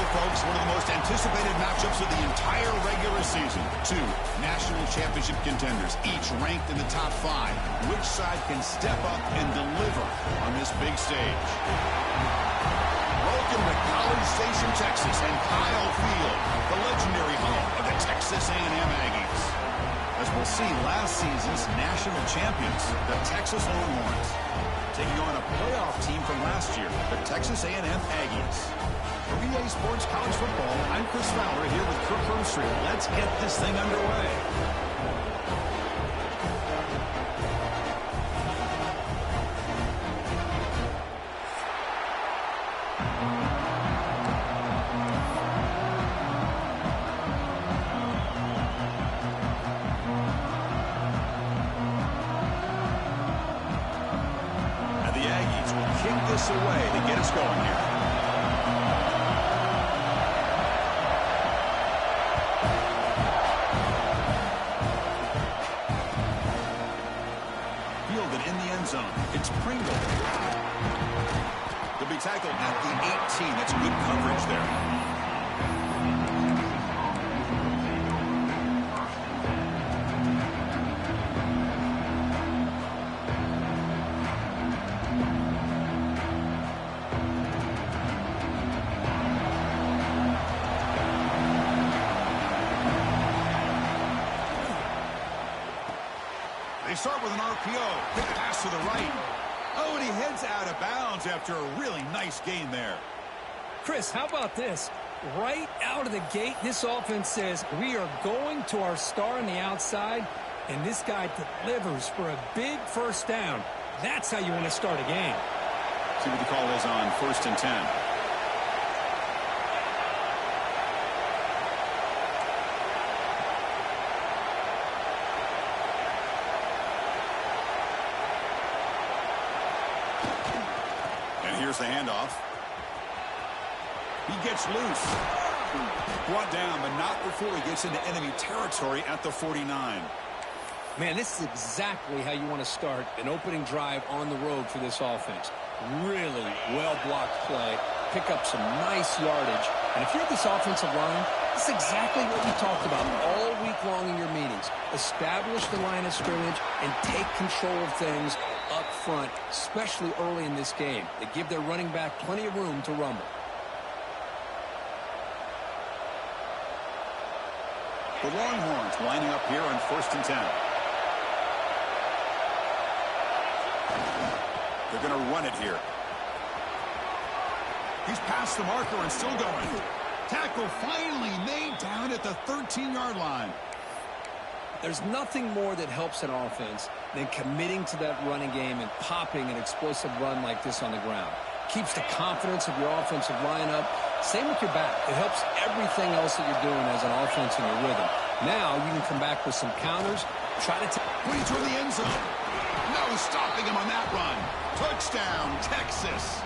folks, one of the most anticipated matchups of the entire regular season. Two national championship contenders, each ranked in the top 5. Which side can step up and deliver on this big stage? Welcome to College Station, Texas, and Kyle Field, the legendary home of the Texas A&M Aggies. As we'll see, last season's national champions, the Texas Longhorns, taking on a playoff team from last year, the Texas A&M Aggies. For EA Sports College Football, I'm Chris Fowler here with Kirk Herbstreit. Let's get this thing underway. And the Aggies will kick this away to get us going here. It's Pringle. They'll be tackled at the 18. That's good coverage there. They start with an RPO. Quick pass to the right. Oh, and he heads out of bounds after a really nice gain there. Chris, how about this? Right out of the gate, this offense says we are going to our star on the outside, and this guy delivers for a big first down. That's how you want to start a game. See what the call is on 1st and 10. Here's the handoff. He gets loose. Brought down, but not before he gets into enemy territory at the 49. Man, this is exactly how you want to start an opening drive on the road for this offense. Really well-blocked play. Pick up some nice yardage. And if you're this offensive line, this is exactly what we talked about all week long in your meetings. Establish the line of scrimmage and take control of things up front, especially early in this game. They give their running back plenty of room to rumble. The Longhorns lining up here on 1st and 10. They're going to run it here. He's past the marker and still going. Tackle finally made down at the 13-yard line. There's nothing more that helps an offense than committing to that running game and popping an explosive run like this on the ground. Keeps the confidence of your offensive line up. Same with your back. It helps everything else that you're doing as an offense in your rhythm. Now you can come back with some counters. Try to put it toward the end zone. No stopping him on that run. Touchdown, Texas.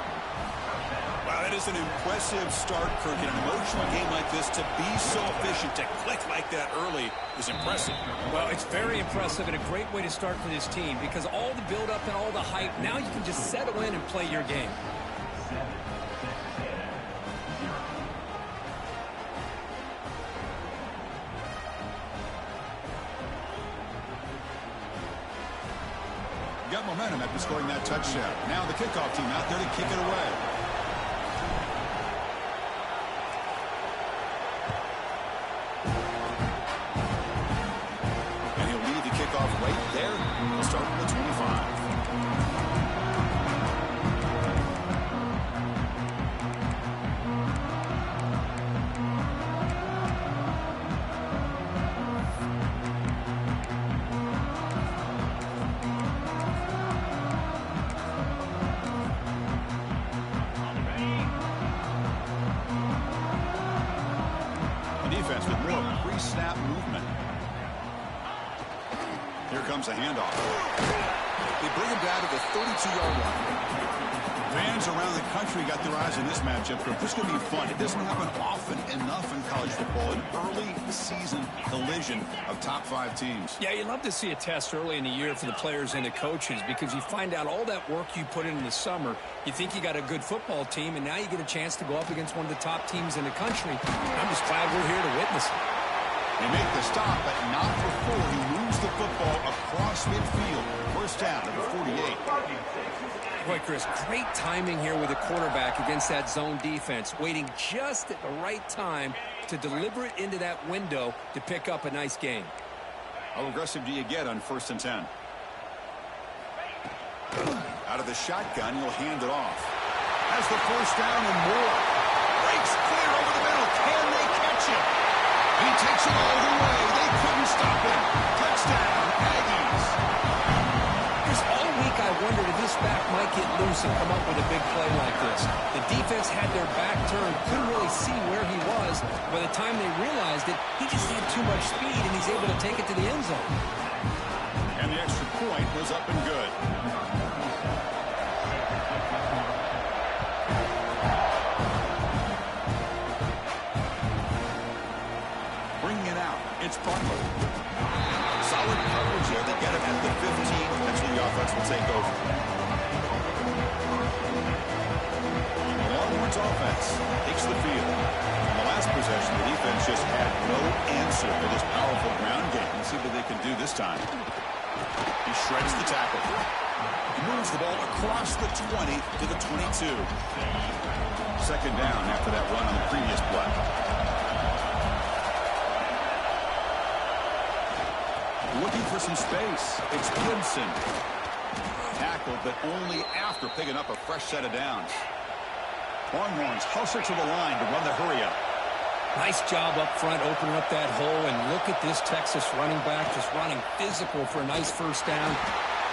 Wow, that is an impressive start, Kirk. In an emotional game like this, to be so efficient, to click like that early is impressive. Well, it's very impressive and a great way to start for this team because all the build-up and all the hype, now you can just settle in and play your game. Got momentum after scoring that touchdown. Now the kickoff team out there to kick it away. And he'll lead the kickoff right there. He'll start with the 25. Defense with more pre-snap movement. Here comes a handoff. They bring him down to the 32-yard line. Fans around the country got their eyes on this matchup. This is going to be fun. It doesn't happen often enough in college football. An early season collision of top 5 teams. Yeah, you love to see a test early in the year for the players and the coaches because you find out all that work you put in the summer. You think you got a good football team, and now you get a chance to go up against one of the top teams in the country. I'm just glad we're here to witness it. They make the stop, but not before he moves the football across midfield. First down, number 48. Boy, Chris, great timing here with the quarterback against that zone defense, waiting just at the right time to deliver it into that window to pick up a nice gain. How aggressive do you get on 1st and 10? Out of the shotgun, he'll hand it off. Has the first down and more. Breaks clear over the middle. Can they catch it? He takes it all the way. They couldn't stop him. Touchdown, Aggies. All week I wondered if this back might get loose and come up with a big play like this. The defense had their back turned, couldn't really see where he was. By the time they realized it, he just had too much speed, and he's able to take it to the end zone. And the extra point was up and good. Bringing it out, it's Butler. Solid coverage there. They get him at the 15. Eventually the offense will take over. The Longhorns offense takes the field. On the last possession, the defense just had no answer for this powerful ground game. Let's see what they can do this time. He shreds the tackle. He moves the ball across the 20 to the 22. Second down after that run on the previous play. Looking for some space. It's Gibson. Tackled, but only after picking up a fresh set of downs. Longhorns hustle to the line to run the hurry-up. Nice job up front, opening up that hole, and look at this Texas running back just running physical for a nice first down.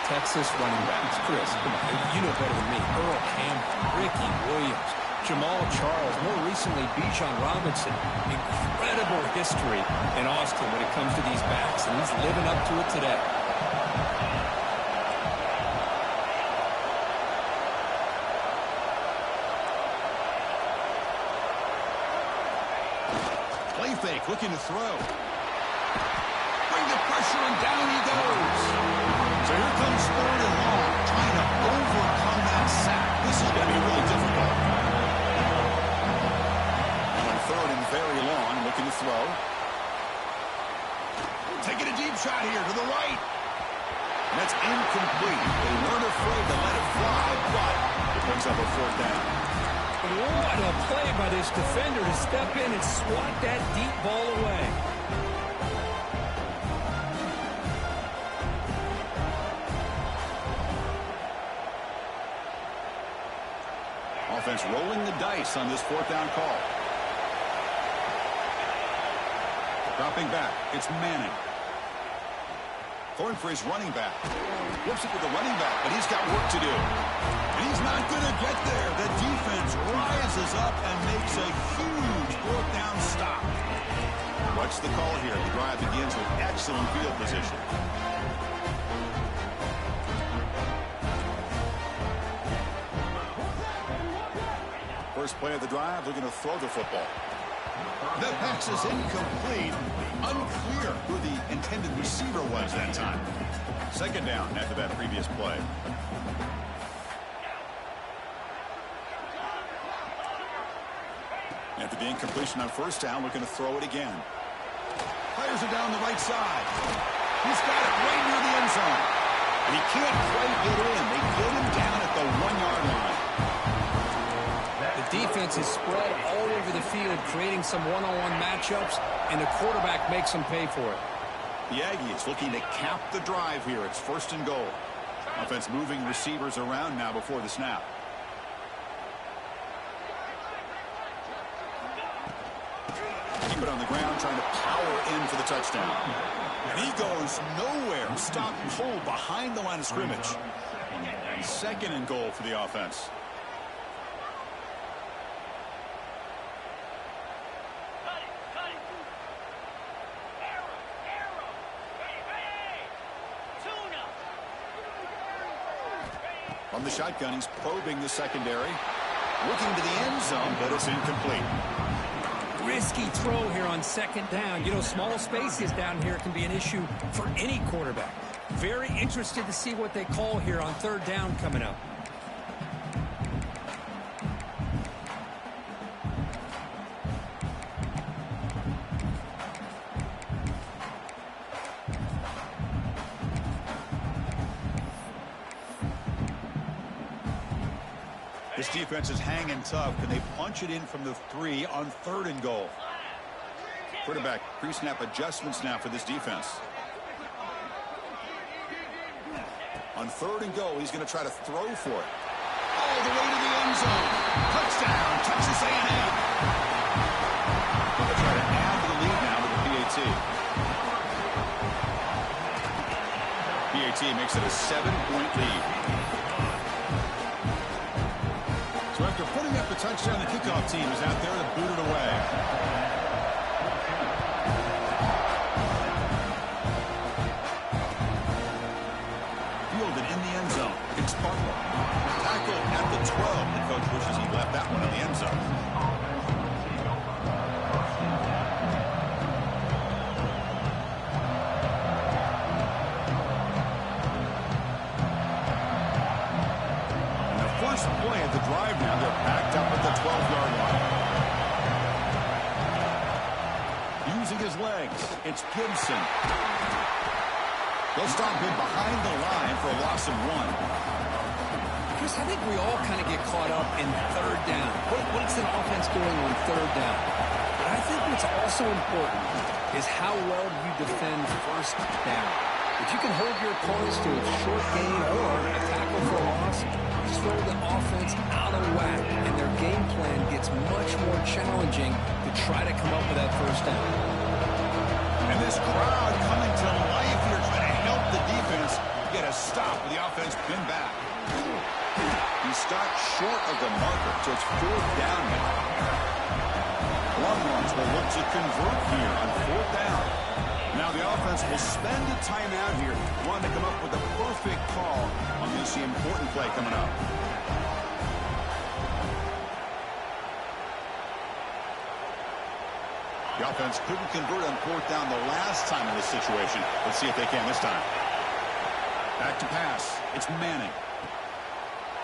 Texas running backs. Chris, come on, you know better than me. Earl Campbell, Ricky Williams, Jamal Charles, more recently Bijan Robinson. Incredible history in Austin when it comes to these backs, and he's living up to it today. Play fake, looking to throw. Bring the pressure, and down he goes. So here comes 3rd and long, trying to overcome that sack. This is going to be really difficult. On 3rd and very long, looking to throw. Taking a deep shot here to the right. And that's incomplete. They weren't afraid to let it fly, but it brings up a 4th down. What a play by this defender to step in and swat that deep ball away. Offense rolling the dice on this 4th down call. Dropping back, it's Manning. Going for his running back. Flips it to the running back, but he's got work to do. And he's not going to get there. The defense rises up and makes a huge 4th down stop. What's the call here? The drive begins with excellent field position. First play of the drive, looking to throw the football. The pass is incomplete. Unclear who the intended receiver was that time. Second down after that previous play. After the incompletion on first down, looking to throw it again. Fires it down the right side. He's got it right near the end zone. And he can't quite get in. They get him down at the 1-yard line. The defense is spread all over the field, creating some one-on-one matchups, and the quarterback makes them pay for it. The Aggies looking to cap the drive here. It's 1st and goal. Offense moving receivers around now before the snap. Keep it on the ground, trying to power in for the touchdown. And he goes nowhere. Stop cold behind the line of scrimmage. 2nd and goal for the offense. From the shotgun, he's probing the secondary. Looking to the end zone, but it's incomplete. Risky throw here on second down. You know, small spaces down here can be an issue for any quarterback. Very interested to see what they call here on third down coming up. This defense is hanging tough. Can they punch it in from the 3 on 3rd and goal? Quarterback pre-snap adjustments now for this defense. On 3rd and goal, he's going to try to throw for it. All the way to the end zone. Touchdown, Texas A&M. Going to try to add to the lead now with the PAT. PAT makes it a 7-point lead. So after putting up the touchdown, the kickoff team is out there to boot it away. Fielded in the end zone. It's Butler. Tackled at the 12. The coach wishes he left that one in the end zone. First play of the drive now, they're backed up at the 12-yard line. Using his legs, it's Gibson. They'll stop him behind the line for a loss of 1. Chris, I think we all kind of get caught up in third down. What's an offense doing on third down? But I think what's also important is how well you defend first down. If you can hold your opponents to a short gain or a tackle for a loss, throw the offense out of whack, and their game plan gets much more challenging to try to come up with that first down. And this crowd coming to life here, trying to help the defense get a stop with the offense pinned back. He stopped short of the marker, so it's 4th down now. Longhorns will look to convert here on 4th down. Now the offense will spend a timeout here, wanting to come up with a perfect call on this important play coming up. The offense couldn't convert on 4th down the last time in this situation. Let's see if they can this time. Back to pass. It's Manning.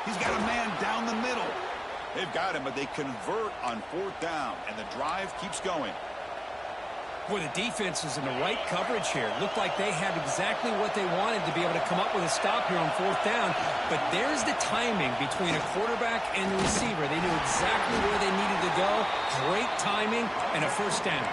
He's got a man down the middle. They've got him, but they convert on 4th down, and the drive keeps going. Boy, the defense is in the right coverage here. Looked like they had exactly what they wanted to be able to come up with a stop here on 4th down. But there's the timing between a quarterback and the receiver. They knew exactly where they needed to go. Great timing and a first down.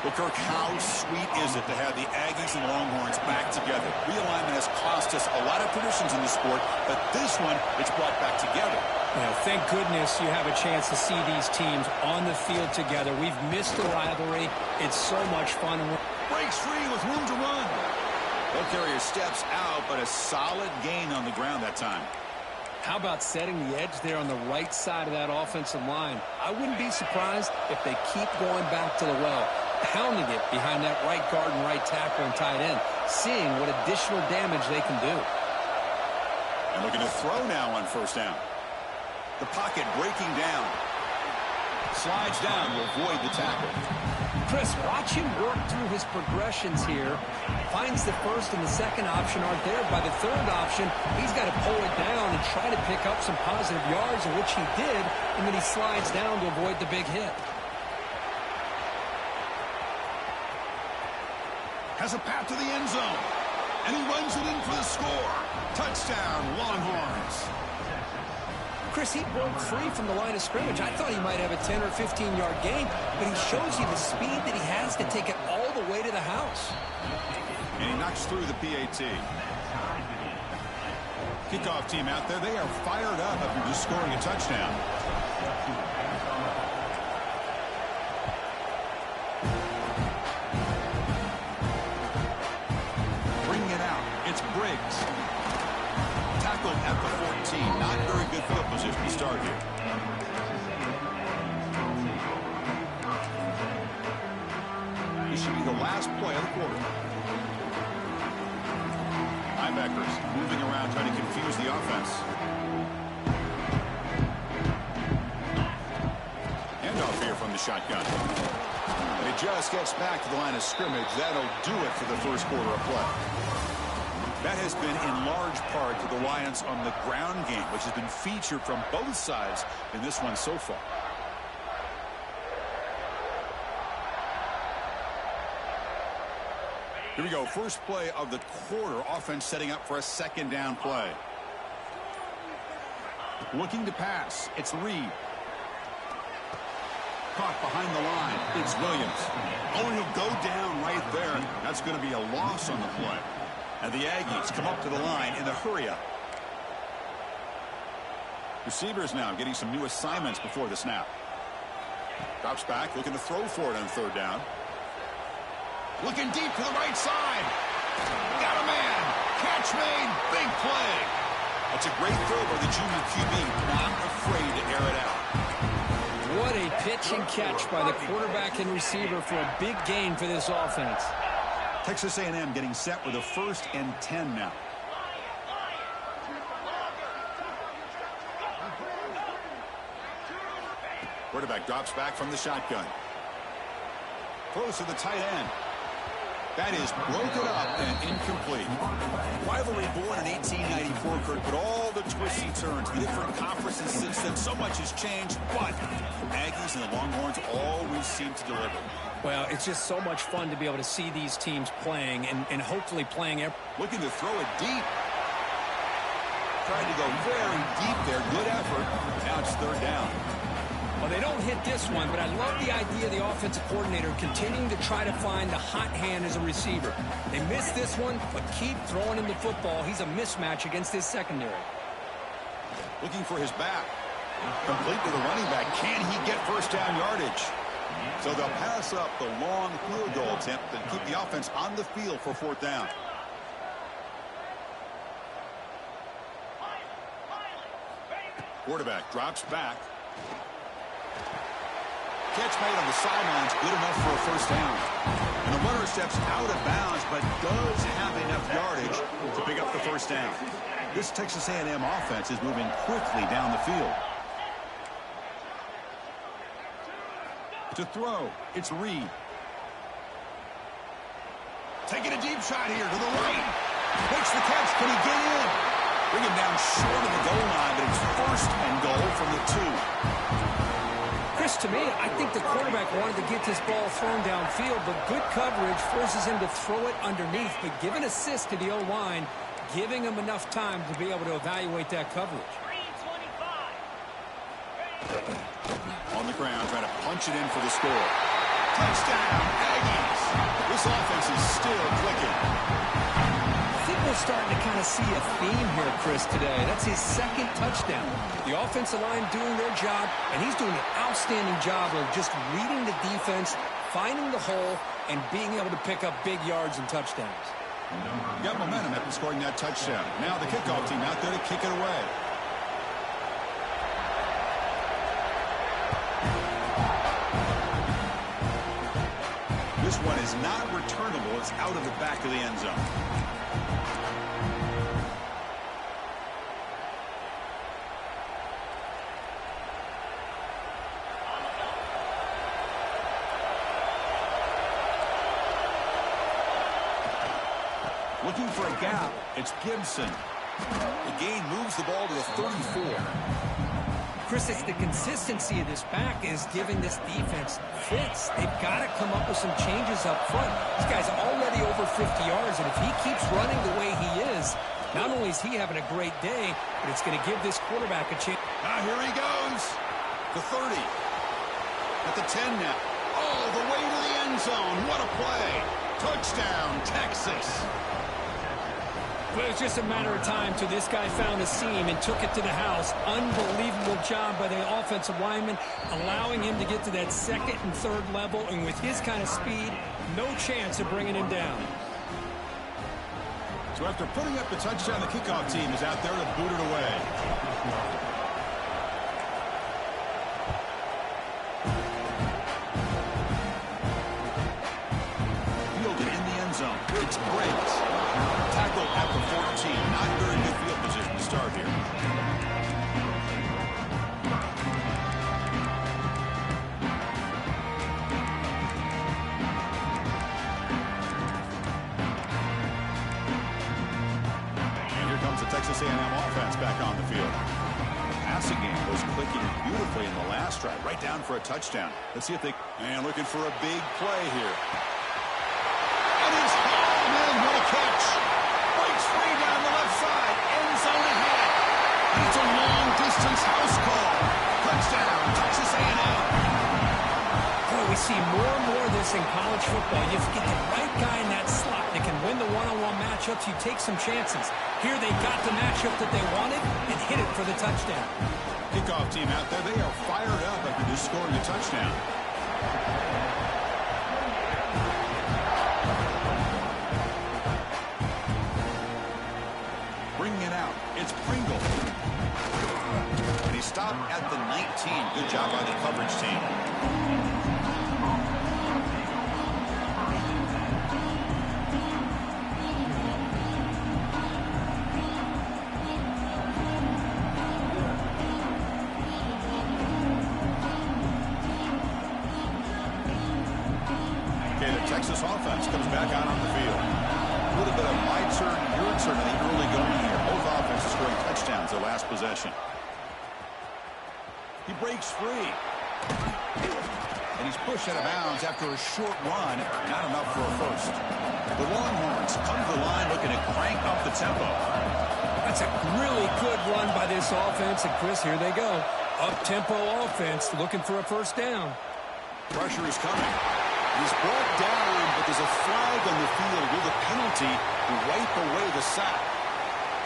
Well, Kirk, how sweet is it to have the Aggies and Longhorns back together? Realignment has cost us a lot of traditions in the sport, but this one, it's brought back together. You know, thank goodness you have a chance to see these teams on the field together. We've missed the rivalry. It's so much fun. Breaks free with room to run. They'll carry his steps out, but a solid gain on the ground that time. How about setting the edge there on the right side of that offensive line? I wouldn't be surprised if they keep going back to the well, pounding it behind that right guard and right tackle and tight end, seeing what additional damage they can do. And looking to throw now on 1st down. The pocket breaking down. Slides down to avoid the tackle. Chris, watch him work through his progressions here. Finds the first and the second option aren't there. By the third option, he's got to pull it down and try to pick up some positive yards, in which he did, and then he slides down to avoid the big hit. Has a path to the end zone. And he runs it in for the score. Touchdown, Longhorns. Chris, he broke free from the line of scrimmage. I thought he might have a 10 or 15-yard gain, but he shows you the speed that he has to take it all the way to the house. And he knocks through the PAT. Kickoff team out there, they are fired up after just scoring a touchdown. Bringing it out, it's Briggs. Tackled at the 14. Not very good field position to start here. This should be the last play of the quarter. linebackers moving around trying to confuse the offense. Handoff here from the shotgun. And it just gets back to the line of scrimmage. That'll do it for the first quarter of play. That has been in large part to the reliance on the ground game, which has been featured from both sides in this one so far. Here we go. First play of the quarter. Offense setting up for a second down play. Looking to pass. It's Reed. Caught behind the line. It's Williams. Oh, and he'll go down right there. That's going to be a loss on the play. And the Aggies come up to the line in the hurry-up. Receivers now getting some new assignments before the snap. Drops back, looking to throw for it on third down. Looking deep to the right side. Got a man. Catch made. Big play. That's a great throw by the junior QB. Not afraid to air it out. What a pitch and catch by the quarterback and receiver for a big gain for this offense. Texas A&M getting set with a 1st and 10 now. Quarterback drops back from the shotgun. Throws to the tight end. That is broken up and incomplete. Rivalry born in 1894, Kurt, but all the twists and turns, the different conferences since then, so much has changed, but Aggies and the Longhorns always seem to deliver. Well, it's just so much fun to be able to see these teams playing and hopefully playing. Looking to throw it deep. Tried to go very deep there. Good effort. Now it's third down. Well, they don't hit this one, but I love the idea of the offensive coordinator continuing to try to find the hot hand as a receiver. They missed this one, but keep throwing him the football. He's a mismatch against his secondary. Looking for his back. Complete to the running back. Can he get first down yardage? So they'll pass up the long field goal attempt and keep the offense on the field for fourth down. Quarterback drops back. Catch made on the sidelines, good enough for a first down. And the runner steps out of bounds, but does have enough yardage to pick up the first down. This Texas A&M offense is moving quickly down the field. To throw, it's Reed. Taking a deep shot here to the right. Makes the catch. Can he get in? Bring him down short of the goal line, but it's first and goal from the 2. Chris, to me, I think the quarterback wanted to get this ball thrown downfield, but good coverage forces him to throw it underneath. But give an assist to the O-line, giving him enough time to be able to evaluate that coverage. On the ground, trying to punch it in for the score. Touchdown, Aggies. This offense is still clicking. I think we're starting to kind of see a theme here, Chris, today. That's his second touchdown. The offensive line doing their job, and he's doing an outstanding job of just reading the defense, finding the hole, and being able to pick up big yards and touchdowns. Got momentum after scoring that touchdown. Now the kickoff team out there to kick it away. This one is not returnable. It's out of the back of the end zone. Looking for a gap. It's Gibson. The gain moves the ball to the 34. Chris, it's the consistency of this back is giving this defense fits. They've got to come up with some changes up front. This guy's already over 50 yards, and if he keeps running the way he is, not only is he having a great day, but it's going to give this quarterback a chance. Now here he goes. The 30. At the 10 now. Oh, the way to the end zone. What a play. Touchdown, Texas. Well, it was just a matter of time till this guy found a seam and took it to the house. Unbelievable job by the offensive lineman, allowing him to get to that second and third level. And with his kind of speed, no chance of bringing him down. So after putting up the touchdown, the kickoff team is out there to boot it away. Fielded in the end zone. It's Briggs. Tackle at the 14. Texas A&M offense back on the field. Passing game was clicking beautifully in the last drive, right down for a touchdown. Let's see if they... And looking for a big play here. And he's hauled in. What a catch. Breaks free down the left side. End zone ahead. And it's a long-distance house call. Touchdown, Texas A&M. Boy, we see more and more of this in college football. You get the right guy in that slot that can win the one-on-one matchups. You take some chances. Here they got the matchup that they wanted and hit it for the touchdown. Kickoff team out there. They are fired up after just scoring a touchdown. Bringing it out. It's Pringle. And he stopped at the 19. Good job by the coverage team. Texas offense comes back out on the field. A little bit of my turn, your turn in the early going here. Both offenses scoring touchdowns their last possession. He breaks free. And he's pushed out of bounds after a short run. Not enough for a first. The Longhorns come to the line looking to crank up the tempo. That's a really good run by this offense. And, Chris, here they go. Up-tempo offense looking for a first down. Pressure is coming. He's brought down, but there's a flag on the field. Will the penalty wipe away the sack?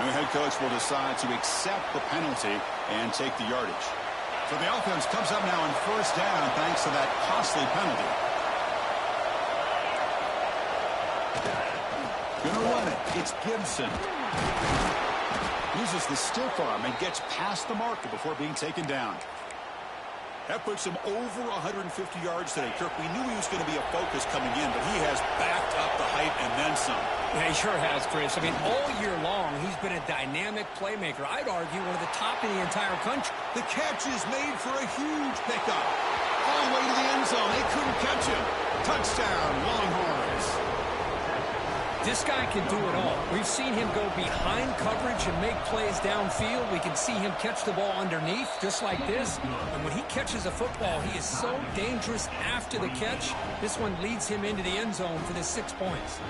And the head coach will decide to accept the penalty and take the yardage. So the offense comes up now on first down thanks to that costly penalty. Gonna run it. It's Gibson. Uses the stiff arm and gets past the marker before being taken down. That puts him over 150 yards today. Kirk, we knew he was going to be a focus coming in, but he has backed up the hype and then some. Yeah, he sure has, Chris. I mean, all year long, he's been a dynamic playmaker. I'd argue one of the top in the entire country. The catch is made for a huge pickup. All the way to the end zone. They couldn't catch him. Touchdown, Longhorns. This guy can do it all. We've seen him go behind coverage and make plays downfield. We can see him catch the ball underneath, just like this. And when he catches a football, he is so dangerous after the catch. This one leads him into the end zone for the 6 points.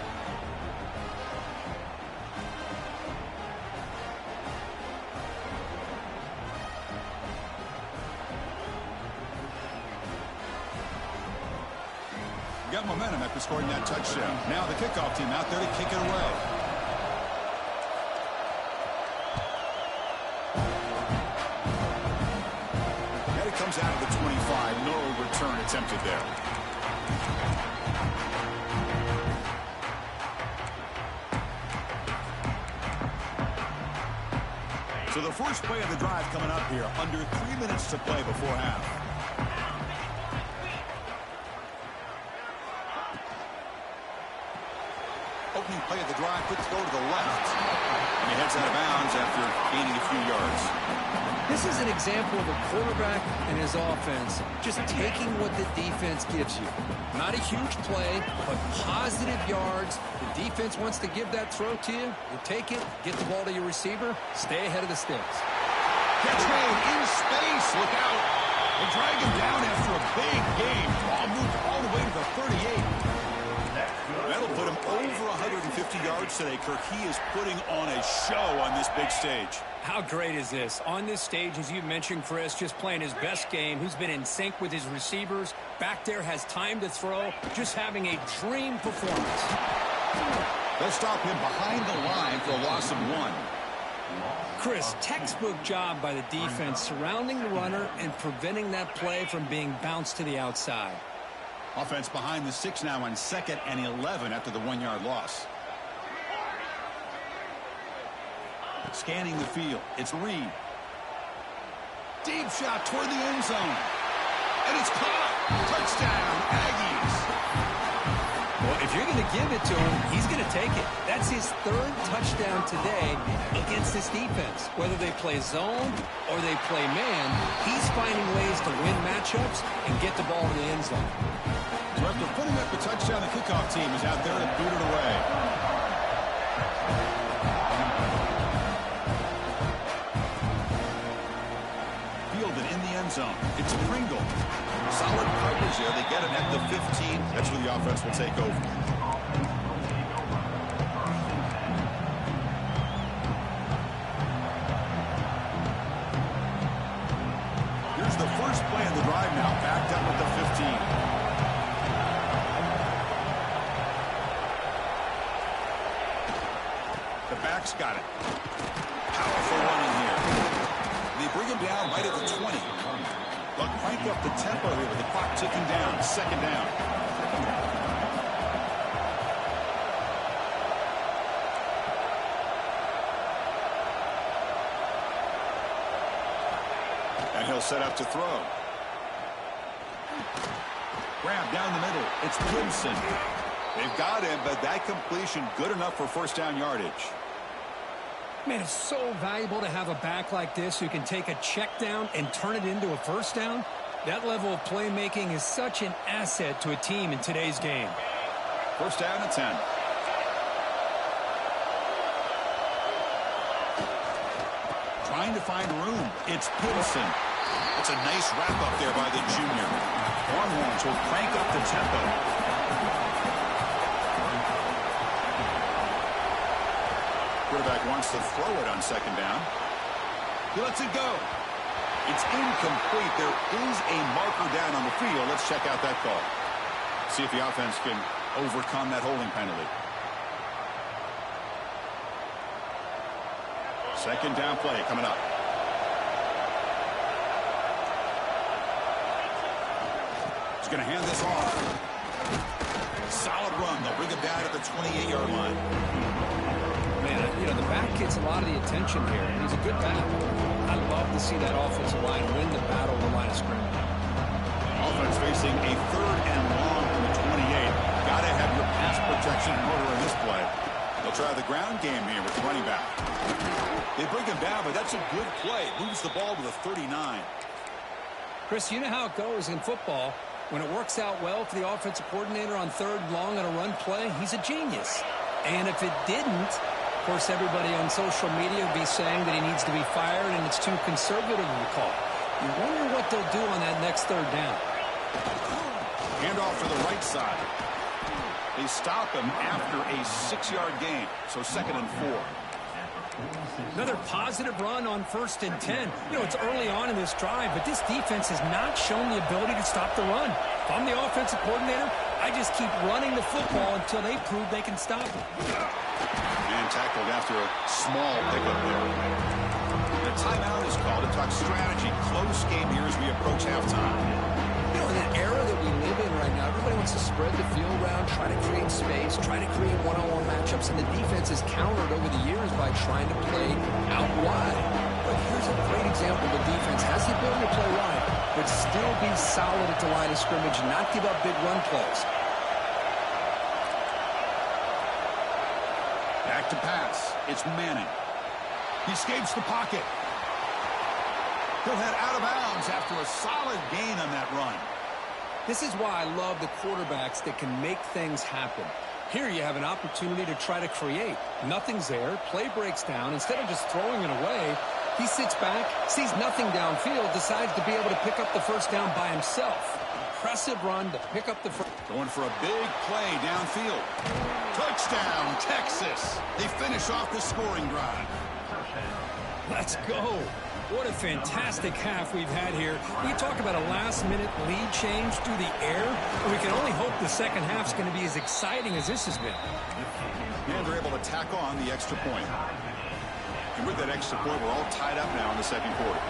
Got momentum after scoring that touchdown. Now the kickoff team out there to kick it away. And it comes out of the 25. No return attempted there. So the first play of the drive coming up here. Under 3 minutes to play before half. Opening play of the drive, quick throw to the left. And he heads out of bounds after gaining a few yards. This is an example of a quarterback and his offense just taking what the defense gives you. Not a huge play, but positive yards. The defense wants to give that throw to you. You take it, get the ball to your receiver, stay ahead of the sticks. Catch made in space. Look out. They drag him down after a big game. Ball moved all the way to the 38. That'll put him over 150 yards today, Kirk. He is putting on a show on this big stage. How great is this? On this stage, as you mentioned, Chris, just playing his best game. He's been in sync with his receivers. Back there, has time to throw. Just having a dream performance. They'll stop him behind the line for a loss of 1. Chris, textbook job by the defense surrounding the runner and preventing that play from being bounced to the outside. Offense behind the 6 now on 2nd and 11 after the 1-yard loss. Scanning the field. It's Reed. Deep shot toward the end zone. And it's caught. Touchdown, Aggies. Well, if you're going to give it to him, he's going to take it. That's his 3rd touchdown today against this defense. Whether they play zone or they play man, he's finding ways to win matchups and get the ball to the end zone. So after putting up the touchdown, the kickoff team is out there to boot it away. zone. It's Pringle. Solid coverage there. They get it at the 15. That's where the offense will take over. Here's the first play of the drive now, backed up at the 15. The back's got it. Powerful running here. They bring him down right at the 20. But crank up the tempo here with the clock ticking down. Second down. And he'll set up to throw. Grab down the middle. It's Gibson. They've got him, but that completion good enough for first down yardage. Man, it's so valuable to have a back like this who can take a check down and turn it into a first down. That level of playmaking is such an asset to a team in today's game. First down and 10. Trying to find room. It's Pilson. It's a nice wrap up there by the junior. Longhorns will crank up the tempo. Quarterback wants to throw it on second down. He lets it go. It's incomplete. There is a marker down on the field. Let's check out that call. See if the offense can overcome that holding penalty. Second down play coming up. He's going to hand this off. Solid run. They'll bring him down at the 28-yard line. Man, you know, the back gets a lot of the attention here. He's a good back. I love to see that offensive line win the battle of the line of scrimmage. Offense facing a third and long from the 28. Got to have your pass protection in order in this play. They'll try the ground game here with the running back. They bring him down, but that's a good play. Moves the ball to the 39. Chris, you know how it goes in football. When it works out well for the offensive coordinator on third and long on a run play, he's a genius. And if it didn't, of course, everybody on social media would be saying that he needs to be fired and it's too conservative of a call. You wonder what they'll do on that next third down. Handoff to the right side. They stop him after a 6-yard gain, so second and 4. Another positive run on 1st and 10. You know, it's early on in this drive, but this defense has not shown the ability to stop the run. If I'm the offensive coordinator, I just keep running the football until they prove they can stop it. And tackled after a small pickup there. The timeout is called to talk strategy. Close game here as we approach halftime. You know, in an era that we live in right now, everybody wants to spread the field around, try to create space, try to create one-on-one matchups, and the defense is countered over the years by trying to play out wide. But here's a great example. The defense has the ability to play wide, but still be solid at the line of scrimmage, not give up big run plays. Back to pass. It's Manning. He escapes the pocket. He'll head out of bounds after a solid gain on that run. This is why I love the quarterbacks that can make things happen. Here you have an opportunity to try to create. Nothing's there. Play breaks down. Instead of just throwing it away, he sits back, sees nothing downfield, decides to be able to pick up the first down by himself. Impressive run to pick up the first. Going for a big play downfield. Touchdown, Texas. They finish off the scoring drive. Let's go. What a fantastic half we've had here. We talk about a last-minute lead change through the air, and we can only hope the second half's going to be as exciting as this has been. And they're able to tack on the extra point. And with that extra point, we're all tied up now in the second quarter.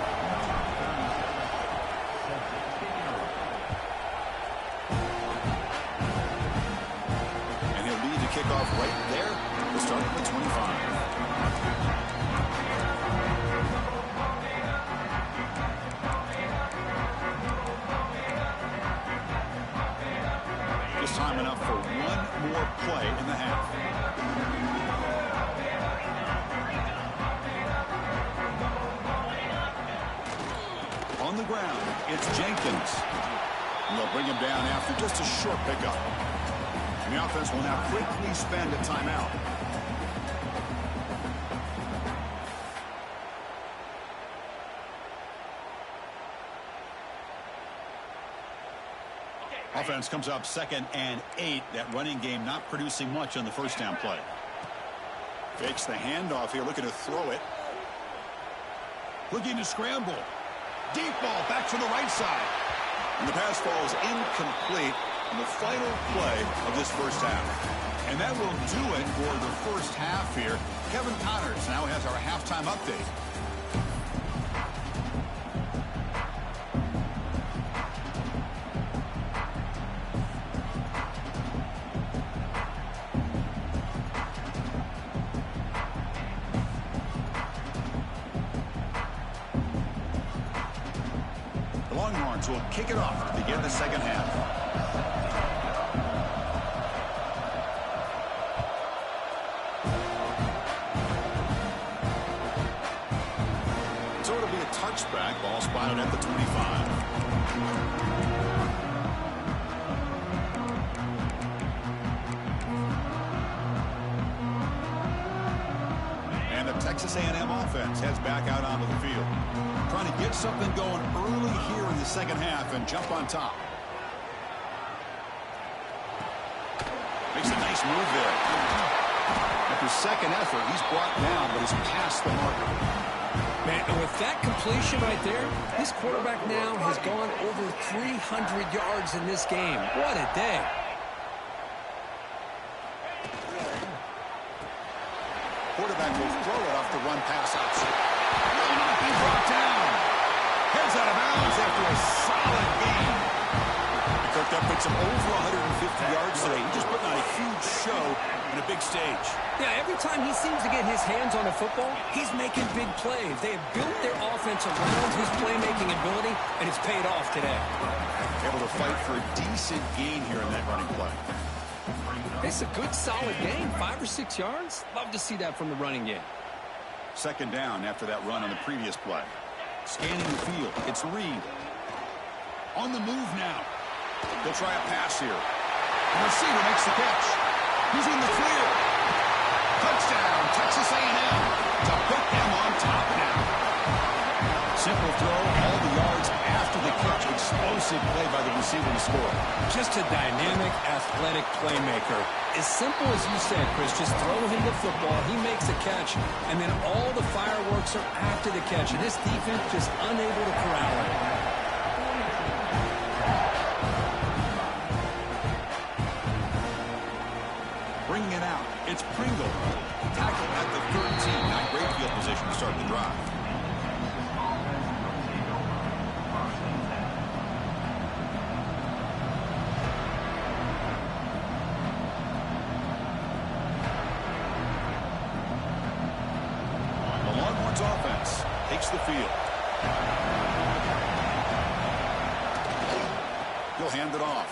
And he'll lead the kickoff right there. We'll start at the 25. Time enough for one more play in the half. On the ground, it's Jenkins. And they'll bring him down after just a short pickup. And the offense will now quickly spend a timeout. Offense comes up 2nd and 8. That running game not producing much on the first down play. Fakes the handoff here, looking to throw it. Looking to scramble. Deep ball back to the right side. And the pass falls incomplete in the final play of this first half. And that will do it for the first half here. Kevin Connors now has our halftime update. Longhorns will kick it off to begin the second half. So it'll be a touchback. Ball spotted at the 25. And the Texas A&M offense heads back out onto the field. Trying to get something going early here in the second half and jump on top. Makes a nice move there. After second effort, he's brought down, but he's past the marker. Man, and with that completion right there, this quarterback now has gone over 300 yards in this game. What a day. Quarterback will throw it off the run pass option. Will not be brought down. Heads out of bounds after a solid game. Cooked up with some over 150 yards today. He just putting on a huge show in a big stage. Yeah, every time he seems to get his hands on a football, he's making big plays. They have built their offense around his playmaking ability, and it's paid off today. Able to fight for a decent gain here in that running play. It's a good, solid game. 5 or 6 yards. Love to see that from the running game. Second down after that run on the previous play. Scanning the field. It's Reed. On the move now. They'll try a pass here. The receiver makes the catch. He's in the clear. Touchdown, Texas A&M to put them on top now. Simple throw, all the yards after the catch. Explosive play by the receiver to score. Just a dynamic, athletic playmaker. As simple as you said, Chris, just throw him the football, he makes a catch, and then all the fireworks are after the catch. And this defense just unable to corral him. Bringing it out, it's Pringle. Tackle at the 13. Not great field position to start the drive. The Longhorns offense takes the field. He'll hand it off.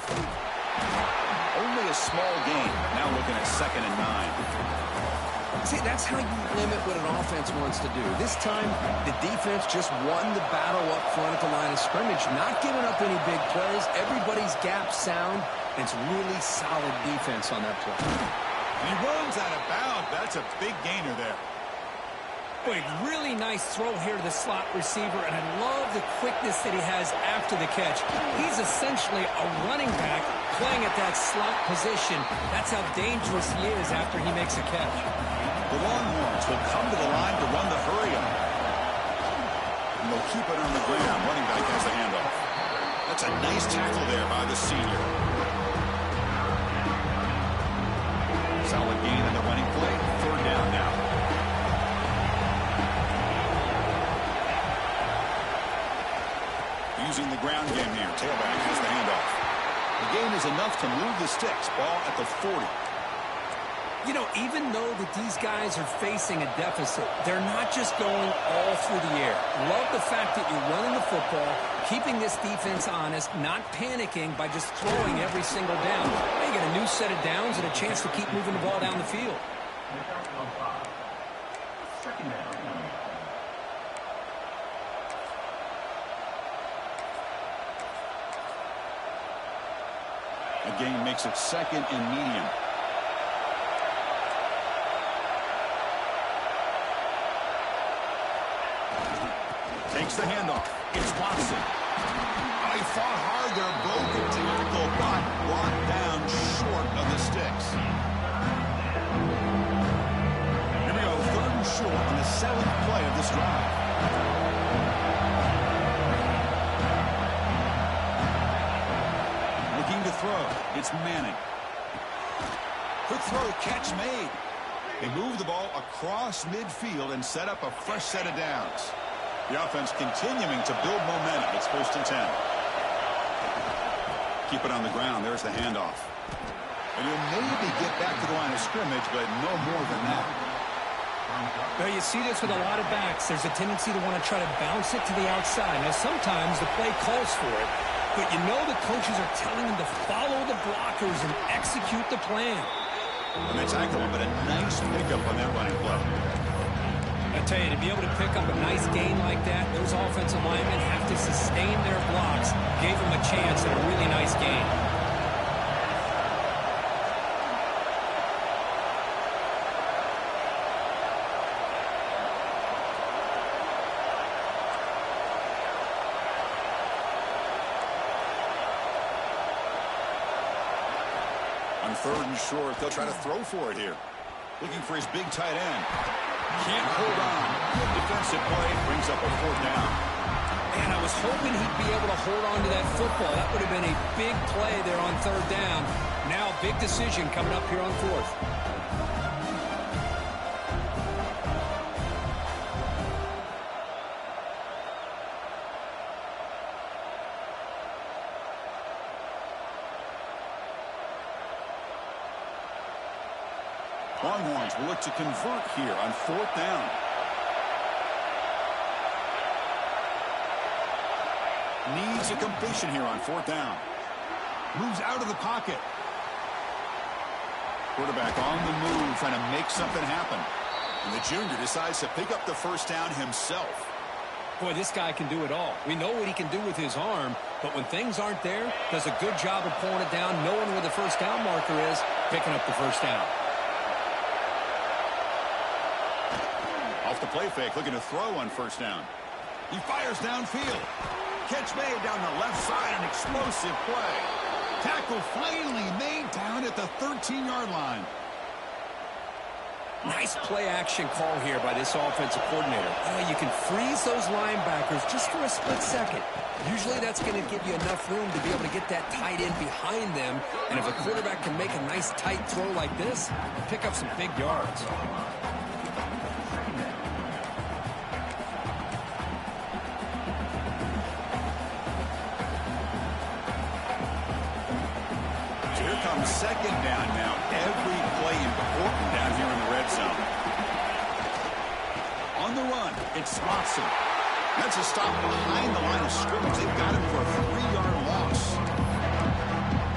Only a small gain. Now looking at 2nd and 9. See, that's how you limit what an offense wants to do. This time, the defense just won the battle up front at the line of scrimmage, not giving up any big plays. Everybody's gap sound, and it's really solid defense on that play. And he runs out of bounds. That's a big gainer there. Boy, really nice throw here to the slot receiver, and I love the quickness that he has after the catch. He's essentially a running back playing at that slot position. That's how dangerous he is after he makes a catch. The Longhorns will come to the line to run the hurry-up. And they'll keep it on the ground. Running back has the handoff. That's a nice tackle there by the senior. Solid gain on the running play. 3rd down now. Using the ground game here. Tailback has the handoff. The gain is enough to move the sticks. Ball at the 40. You know, even though that these guys are facing a deficit, they're not just going all through the air. Love the fact that you're running the football, keeping this defense honest, not panicking by just throwing every single down. They get a new set of downs and a chance to keep moving the ball down the field. The gain makes it 2nd and medium. Takes the handoff. It's Watson. He fought hard there, broke a tackle, but brought down short of the sticks. Here we go, 3rd and short on the 7th play of this drive. Looking to throw. It's Manning. Quick throw, catch made. They move the ball across midfield and set up a fresh set of downs. The offense continuing to build momentum. It's 1st and 10. Keep it on the ground. There's the handoff. And he'll maybe get back to the line of scrimmage, but no more than that. Well, you see this with a lot of backs. There's a tendency to want to try to bounce it to the outside. Now, sometimes the play calls for it, but you know the coaches are telling them to follow the blockers and execute the plan. And they tackle him, but a nice pickup on that running play. I tell you, to be able to pick up a nice gain like that, those offensive linemen have to sustain their blocks. Gave them a chance at a really nice gain. On 3rd and short, they'll try to throw for it here. Looking for his big tight end. Can't hold on. Good defensive play. Brings up a 4th down. Man, I was hoping he'd be able to hold on to that football. That would have been a big play there on 3rd down. Now, big decision coming up here on 4th. Longhorns will look to convert here on 4th down. Needs a completion here on 4th down. Moves out of the pocket. Quarterback on the move, trying to make something happen. And the junior decides to pick up the 1st down himself. Boy, this guy can do it all. We know what he can do with his arm, but when things aren't there, does a good job of pulling it down, knowing where the 1st down marker is, picking up the 1st down. Off the play fake, looking to throw on 1st down. He fires downfield. Catch made down the left side, an explosive play. Tackle finally made down at the 13-yard line. Nice play action call here by this offensive coordinator. You can freeze those linebackers just for a split second. Usually that's going to give you enough room to be able to get that tight end behind them. And if a quarterback can make a nice tight throw like this, pick up some big yards. Comes 2nd down now. Every play important down here in the red zone. On the run, it's Watson. That's a stop behind the line of scrimmage. They've got him for a 3-yard loss.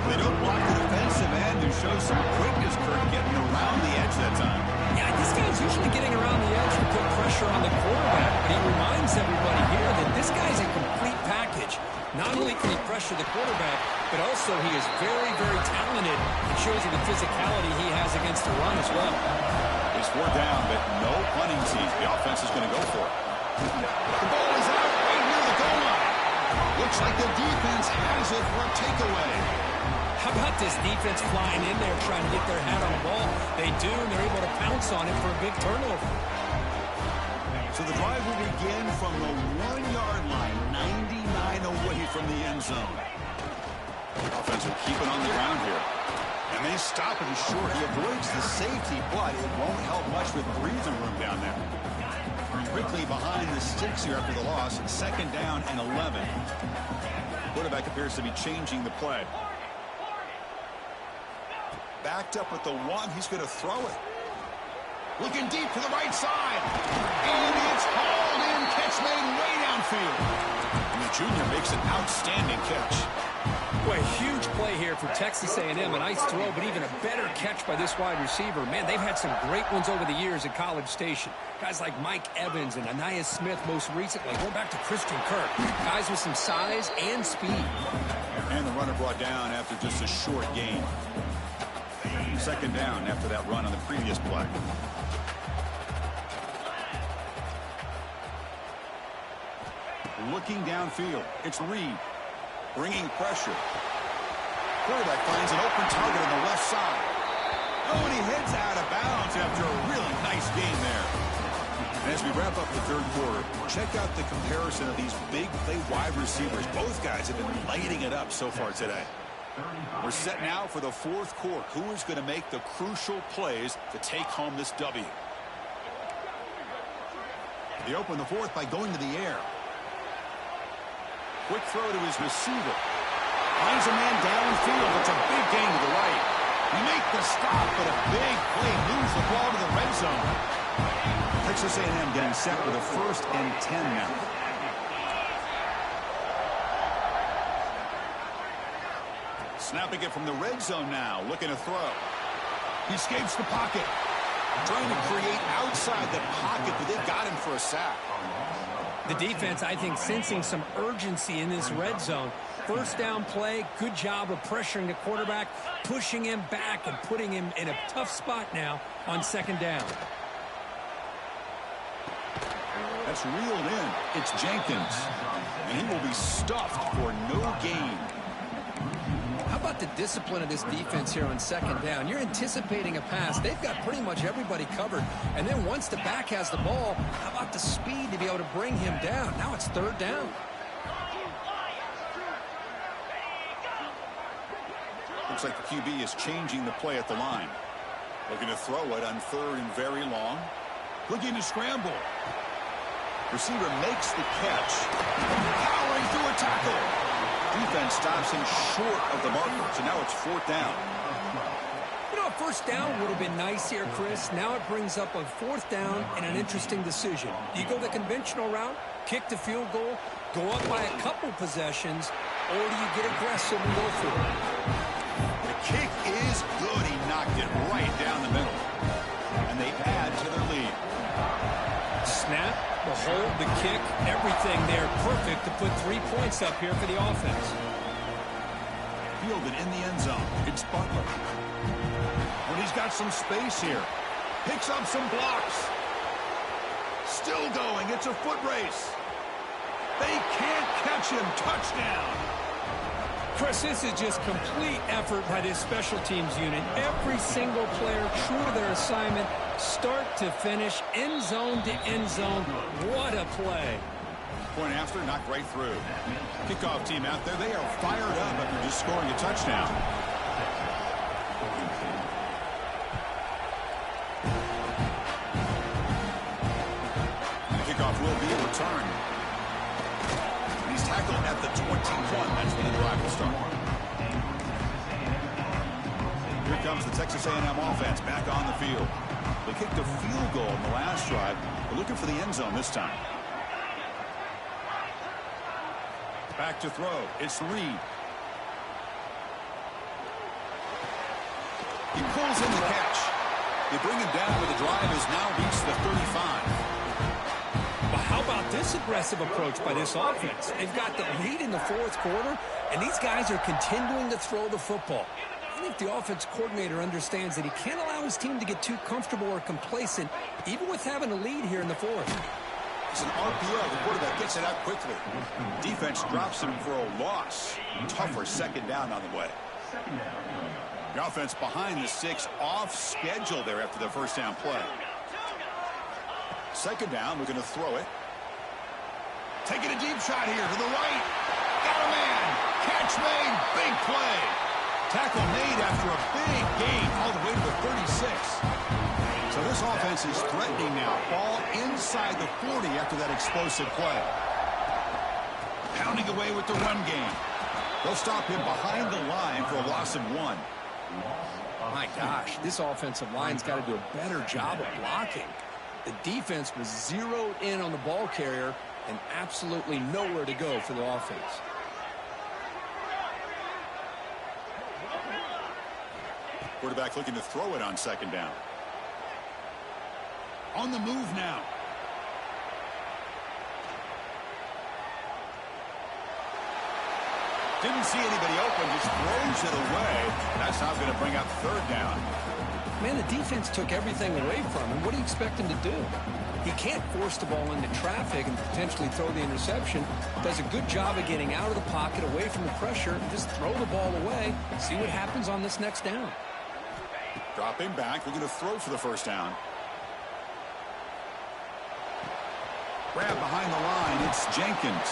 They don't block the defensive end and show some quickness, Kirk, getting around the edge that time. Yeah, this guy's usually getting around the edge to put pressure on the quarterback, but he reminds everybody here that this guy's a complete package. Not only can he pressure the quarterback, but also he is very, very talented. It shows you the physicality he has against the run as well. It's 4th down, but no punting team. The offense is going to go for it. The ball is out right near the goal line. Looks like the defense has it for a takeaway. How about this defense flying in there trying to get their hat on the ball? They do, and they're able to pounce on it for a big turnover. So the drive will begin from the 1-yard line, 99 away from the end zone. Offense will keep it on the ground here. And they stop him short. He avoids the safety, but it won't help much with breathing room down there. Quickly behind the sticks here after the loss. 2nd down and 11. Quarterback appears to be changing the play. Backed up at the 1. He's going to throw it. Looking deep to the right side. And it's hauled in. Catch made way downfield. And the junior makes an outstanding catch. Boy, huge play here for Texas A&M. A nice throw, but even a better catch by this wide receiver. Man, they've had some great ones over the years at College Station. Guys like Mike Evans and Anais Smith most recently. Going back to Christian Kirk. Guys with some size and speed. And the runner brought down after just a short gain. 2nd down after that run on the previous play. looking downfield. It's Reed bringing pressure. Quarterback finds an open target on the left side. Oh, and he heads out of bounds after a really nice game there. And as we wrap up the third quarter, check out the comparison of these big play wide receivers. Both guys have been lighting it up so far today. We're set now for the fourth quarter. Who is going to make the crucial plays to take home this W? They open the fourth by going to the air. Quick throw to his receiver. Finds a man downfield. It's a big gain to the right. He makes the stop, but a big play moves the ball to the red zone. Texas A&M getting set with a 1st and 10 now. Snapping it from the red zone now. Looking to throw. He escapes the pocket. Trying to create outside the pocket, but they got him for a sack. The defense, I think, sensing some urgency in this red zone. First down play, good job of pressuring the quarterback, pushing him back and putting him in a tough spot now on 2nd down. That's reeled in. It's Jenkins. And he will be stuffed for no gain. How about the discipline of this defense here on 2nd down? You're anticipating a pass. They've got pretty much everybody covered. And then once the back has the ball, how about the speed to be able to bring him down? Now it's 3rd down. Looks like the QB is changing the play at the line. Looking to throw it on 3rd and very long. Looking to scramble. Receiver makes the catch. Powering through a tackle. Defense stops him short of the marker, so now it's 4th down. You know, a 1st down would have been nice here, Chris. Now it brings up a 4th down and an interesting decision. Do you go the conventional route, kick the field goal, go up by a couple possessions, or do you get aggressive and go for it? The kick is good. He knocked it right down the middle. And they add to their lead. Snap, the hold, the kick, everything there perfect to put 3 points up here for the offense. Fielded in the end zone. It's Butler. When he's got some space here. Picks up some blocks. Still going. It's a foot race. They can't catch him. Touchdown. Chris, this is just complete effort by this special teams unit. Every single player true to their assignment, start to finish, end zone to end zone. What a play. Point after, knocked right through. Kickoff team out there, they are fired up after just scoring a touchdown. The kickoff will be a return. He's tackled at the 21. That's when the drive will start. Here comes the Texas A&M offense back on the field. They kicked a field goal in the last drive. They're looking for the end zone this time. Back to throw. It's Reed. He pulls in the catch. They bring him down where the drive has now reached the 35. But how about this aggressive approach by this offense? They've got the lead in the 4th quarter, and these guys are continuing to throw the football. I think the offense coordinator understands that he can't allow his team to get too comfortable or complacent, even with having a lead here in the 4th. It's an RPO. The quarterback gets it out quickly. Defense drops him for a loss. Tougher 2nd down on the way. The offense behind the 6, off schedule there after the 1st down play. 2nd down, we're going to throw it. Taking a deep shot here to the right. Got a man. Catch made. Big play. Tackle made after a big gain all the way to the 36. So this offense is threatening now. Ball inside the 40 after that explosive play. Pounding away with the run game. They'll stop him behind the line for a loss of 1. My gosh, this offensive line's got to do a better job of blocking. The defense was zeroed in on the ball carrier and absolutely nowhere to go for the offense. Quarterback looking to throw it on 2nd down. On the move now. Didn't see anybody open, just throws it away. That's how going to bring up 3rd down. Man, the defense took everything away from him. What do you expect him to do? He can't force the ball into traffic and potentially throw the interception. Does a good job of getting out of the pocket, away from the pressure, and just throw the ball away. See what happens on this next down. Dropping back, looking to throw for the first down. Grab behind the line, it's Jenkins.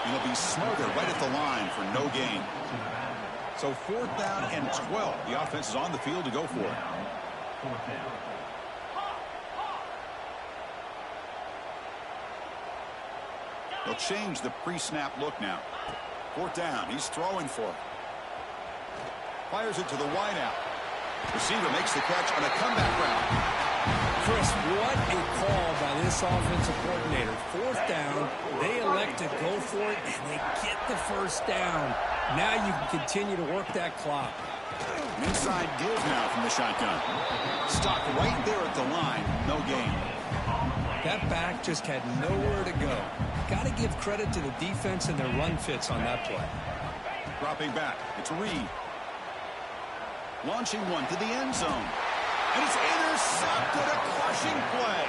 He'll be smothered right at the line for no gain. So 4th down and 12. The offense is on the field to go for it. They'll change the pre-snap look now. 4th down. He's throwing for it. Fires it to the wideout. Receiver makes the catch on a comeback route. Chris, what a call by this offensive coordinator. 4th down. They elect to go for it, and they get the first down. Now you can continue to work that clock. Inside give now from the shotgun. Stopped right there at the line. No gain. That back just had nowhere to go. Got to give credit to the defense and their run fits on that play. Dropping back. It's Reed. Launching one to the end zone. And it's intercepted. A crushing play.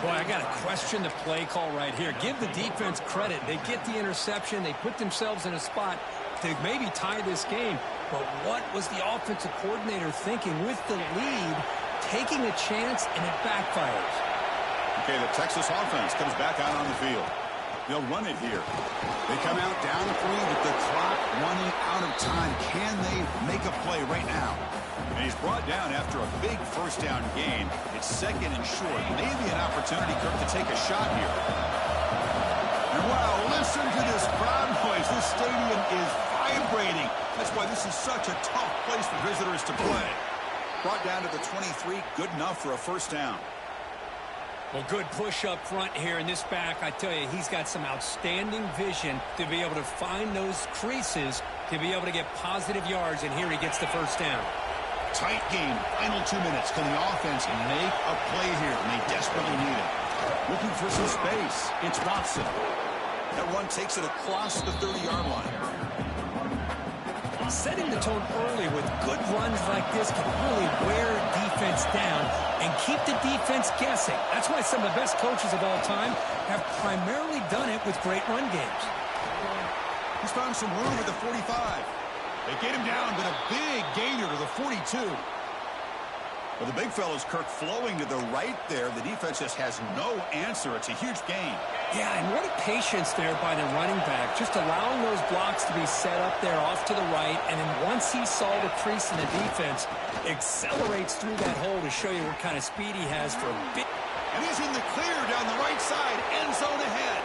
Boy, I got to question the play call right here. Give the defense credit. They get the interception. They put themselves in a spot to maybe tie this game. But what was the offensive coordinator thinking with the lead, taking a chance, and it backfires? Okay, the Texas offense comes back out on the field. They'll run it here. They come out down 3 with the clock running out of time. Can they make a play right now? And he's brought down after a big first down gain. It's 2nd and short. Maybe an opportunity, Kirk, to take a shot here. And wow, listen to this crowd noise. This stadium is vibrating. That's why this is such a tough place for visitors to play. Brought down to the 23. Good enough for a first down. Well, good push up front here in this back. I tell you, he's got some outstanding vision to be able to find those creases, to be able to get positive yards, and here he gets the first down. Tight game. Final 2 minutes. Can the offense make a play here? And they desperately need it. Looking for some space. It's Watson. That run takes it across the 30-yard line. Setting the tone early with good runs like this can really wear defense down and keep the defense guessing. That's why some of the best coaches of all time have primarily done it with great run games. He's found some room at the 45. They get him down, but a big gainer to the 42. Well, the big fella's Kirk flowing to the right there. The defense just has no answer. It's a huge gain. Yeah, and what a patience there by the running back. Just allowing those blocks to be set up there off to the right. And then once he saw the crease in the defense, accelerates through that hole to show you what kind of speed he has for a big... And he's in the clear down the right side. End zone ahead.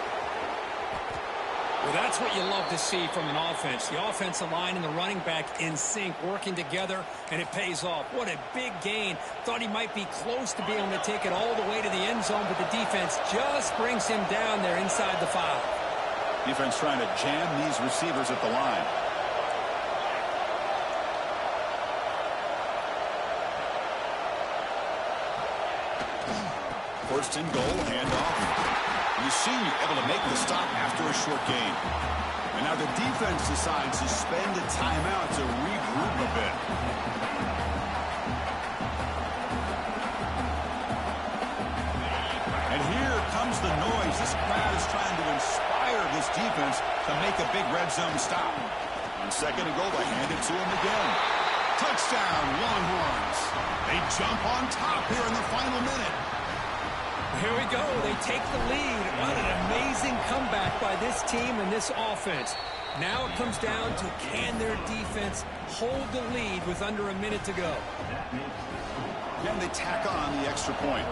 Well, that's what you love to see from an offense. The offensive line and the running back in sync, working together, and it pays off. What a big gain. Thought he might be close to being able to take it all the way to the end zone, but the defense just brings him down there inside the 5. Defense trying to jam these receivers at the line. First and goal, handoff. You see, able to make the stop after a short gain. And now the defense decides to spend a timeout to regroup a bit. And here comes the noise. This crowd is trying to inspire this defense to make a big red zone stop. On 2nd and goal, they hand it to him again. Touchdown, Longhorns. They jump on top here in the final minute. Here we go. They take the lead. What an amazing comeback by this team and this offense. Now it comes down to, can their defense hold the lead with under a minute to go? Then they tack on the extra point.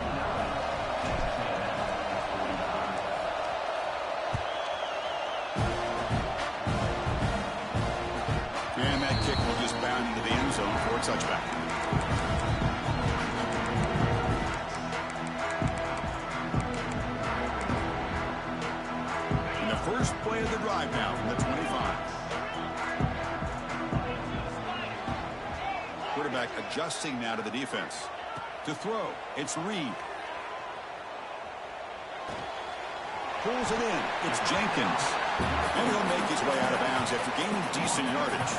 And that kick will just bound into the end zone for a touchback. First play of the drive now from the 25. Quarterback adjusting now to the defense. To throw, it's Reed. Pulls it in. It's Jenkins. And he'll make his way out of bounds after gaining decent yardage.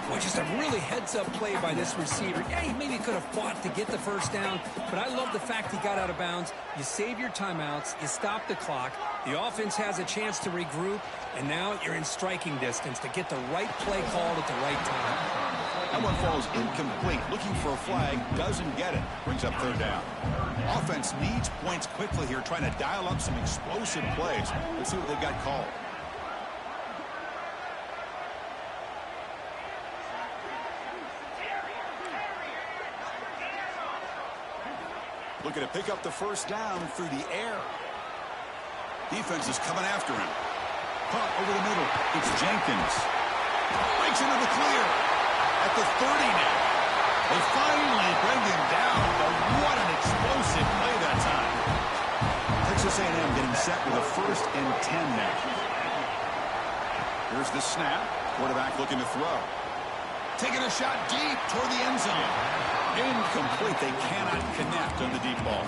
Well, just a really heads-up play by this receiver. Yeah, he maybe could have fought to get the first down, but I love the fact he got out of bounds. You save your timeouts, you stop the clock, the offense has a chance to regroup, and now you're in striking distance to get the right play called at the right time. That one falls incomplete. Looking for a flag, doesn't get it. Brings up third down. Offense needs points quickly here, trying to dial up some explosive plays. Let's see what they've got called. Looking to pick up the first down through the air. Defense is coming after him. Caught over the middle. It's Jenkins. Breaks into the clear. At the 30 now. They finally bring him down, but what an explosive play that time. Texas A&M getting set with a 1st and 10 now. Here's the snap. Quarterback looking to throw. Taking a shot deep toward the end zone. Incomplete. They cannot connect on the deep ball.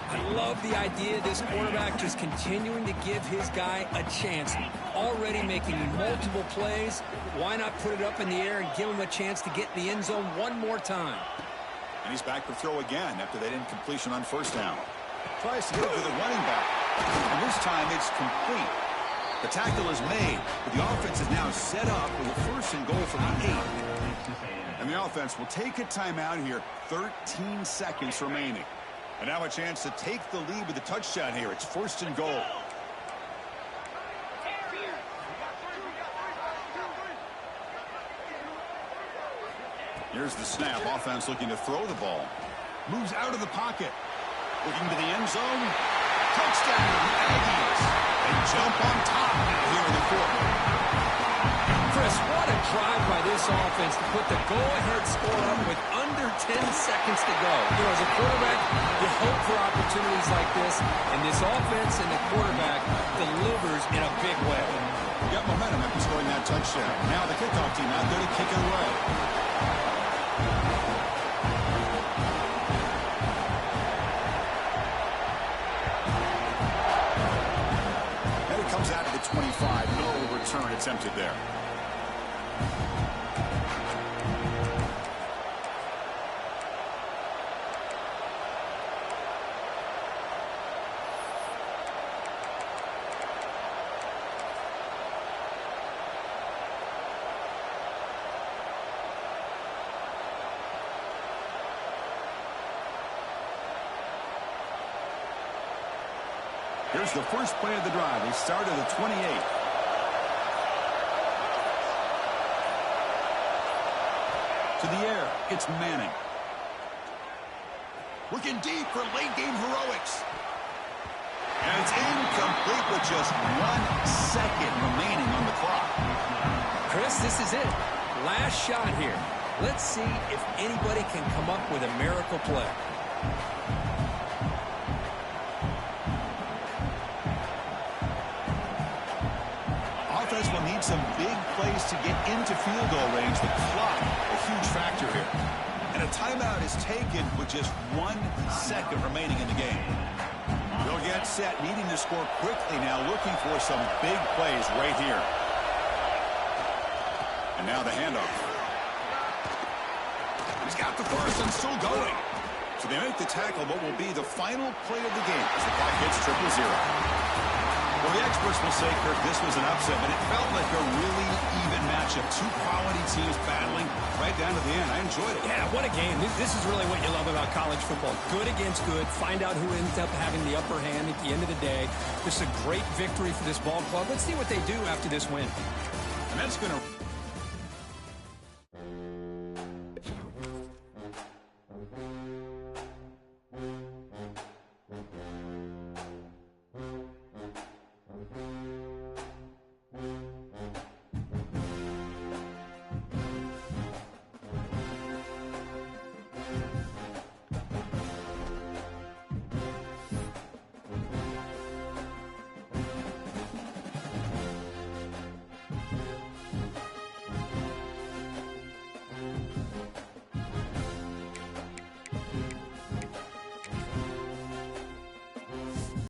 I love the idea of this quarterback just continuing to give his guy a chance. Already making multiple plays. Why not put it up in the air and give him a chance to get in the end zone one more time? And he's back to throw again after that incompletion on first down. Tries to get it to the running back. And this time it's complete. The tackle is made, but the offense is now set up with a 1st and goal from the 8. And the offense will take a timeout here. 13 seconds remaining. And now a chance to take the lead with a touchdown here. It's 1st and goal. Here's the snap. Offense looking to throw the ball. Moves out of the pocket. Looking to the end zone. Touchdown, Aggies. They jump on top now here in the 4th. Chris, what a drive by this offense to put the go-ahead score up with under 10 seconds to go. You know, as a quarterback, you hope for opportunities like this, and this offense and the quarterback delivers in a big way. Got momentum after scoring that touchdown. Now the kickoff team out there to kick it away. And it comes out of the 25. No return attempted there. Here's the first play of the drive. They start at the 28. To the air, it's Manning. Looking deep for late-game heroics. And it's incomplete with just 1 second remaining on the clock. Chris, this is it. Last shot here. Let's see if anybody can come up with a miracle play. Offense will need some big plays to get into field goal range. The clock, a huge factor here. And a timeout is taken with just 1 second remaining in the game. They'll get set, needing to score quickly now, looking for some big plays right here. And now the handoff. He's got the first and still going. So they make the tackle, what will be the final play of the game as the clock hits 0-0. Well, the experts will say, Kirk, this was an upset, but it felt like a really even matchup. 2 quality teams battling right down to the end. I enjoyed it. Yeah, what a game. This is really what you love about college football. Good against good. Find out who ends up having the upper hand at the end of the day. This is a great victory for this ball club. Let's see what they do after this win. And that's going to...